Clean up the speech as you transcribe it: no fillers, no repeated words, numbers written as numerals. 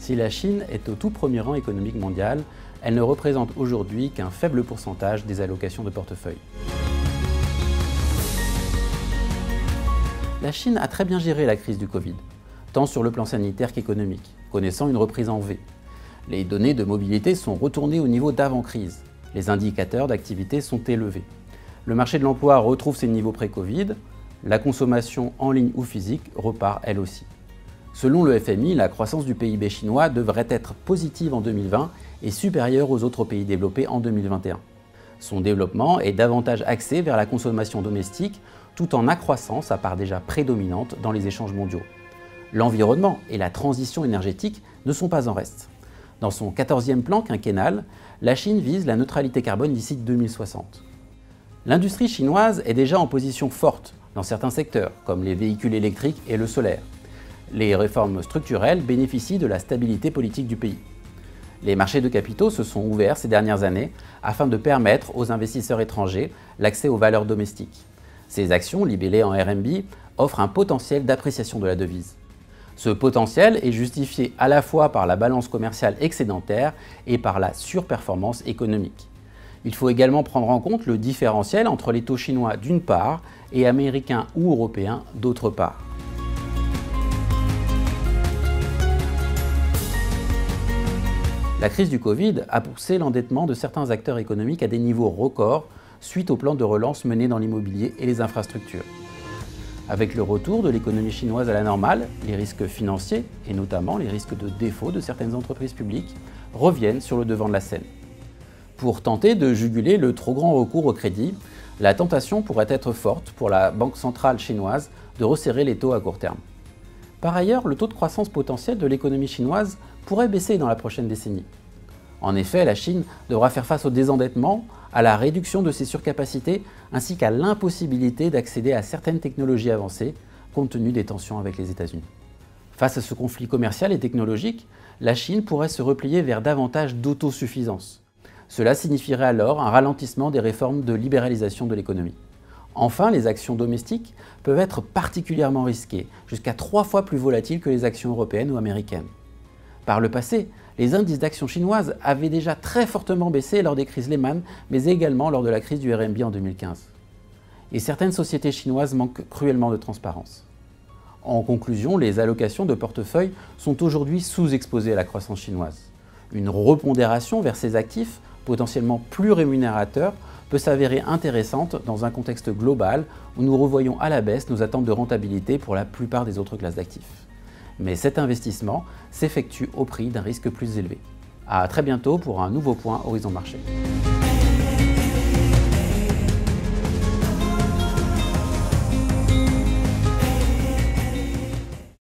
Si la Chine est au tout premier rang économique mondial, elle ne représente aujourd'hui qu'un faible pourcentage des allocations de portefeuille. La Chine a très bien géré la crise du Covid, tant sur le plan sanitaire qu'économique, connaissant une reprise en V. Les données de mobilité sont retournées au niveau d'avant-crise. Les indicateurs d'activité sont élevés. Le marché de l'emploi retrouve ses niveaux pré-Covid. La consommation en ligne ou physique repart elle aussi. Selon le FMI, la croissance du PIB chinois devrait être positive en 2020 et supérieure aux autres pays développés en 2021. Son développement est davantage axé vers la consommation domestique tout en accroissant sa part déjà prédominante dans les échanges mondiaux. L'environnement et la transition énergétique ne sont pas en reste. Dans son 14e plan quinquennal, la Chine vise la neutralité carbone d'ici 2060. L'industrie chinoise est déjà en position forte dans certains secteurs, comme les véhicules électriques et le solaire. Les réformes structurelles bénéficient de la stabilité politique du pays. Les marchés de capitaux se sont ouverts ces dernières années afin de permettre aux investisseurs étrangers l'accès aux valeurs domestiques. Ces actions, libellées en RMB, offrent un potentiel d'appréciation de la devise. Ce potentiel est justifié à la fois par la balance commerciale excédentaire et par la surperformance économique. Il faut également prendre en compte le différentiel entre les taux chinois d'une part et américains ou européens d'autre part. La crise du Covid a poussé l'endettement de certains acteurs économiques à des niveaux records suite au plan de relance mené dans l'immobilier et les infrastructures. Avec le retour de l'économie chinoise à la normale, les risques financiers, et notamment les risques de défaut de certaines entreprises publiques, reviennent sur le devant de la scène. Pour tenter de juguler le trop grand recours au crédit, la tentation pourrait être forte pour la Banque centrale chinoise de resserrer les taux à court terme. Par ailleurs, le taux de croissance potentiel de l'économie chinoise pourrait baisser dans la prochaine décennie. En effet, la Chine devra faire face au désendettement, à la réduction de ses surcapacités, ainsi qu'à l'impossibilité d'accéder à certaines technologies avancées, compte tenu des tensions avec les États-Unis. Face à ce conflit commercial et technologique, la Chine pourrait se replier vers davantage d'autosuffisance. Cela signifierait alors un ralentissement des réformes de libéralisation de l'économie. Enfin, les actions domestiques peuvent être particulièrement risquées, jusqu'à 3 fois plus volatiles que les actions européennes ou américaines. Par le passé, les indices d'actions chinoises avaient déjà très fortement baissé lors des crises Lehman, mais également lors de la crise du RMB en 2015. Et certaines sociétés chinoises manquent cruellement de transparence. En conclusion, les allocations de portefeuille sont aujourd'hui sous-exposées à la croissance chinoise. Une repondération vers ces actifs, potentiellement plus rémunérateurs, peut s'avérer intéressante dans un contexte global où nous revoyons à la baisse nos attentes de rentabilité pour la plupart des autres classes d'actifs. Mais cet investissement s'effectue au prix d'un risque plus élevé. À très bientôt pour un nouveau point Horizon Marché.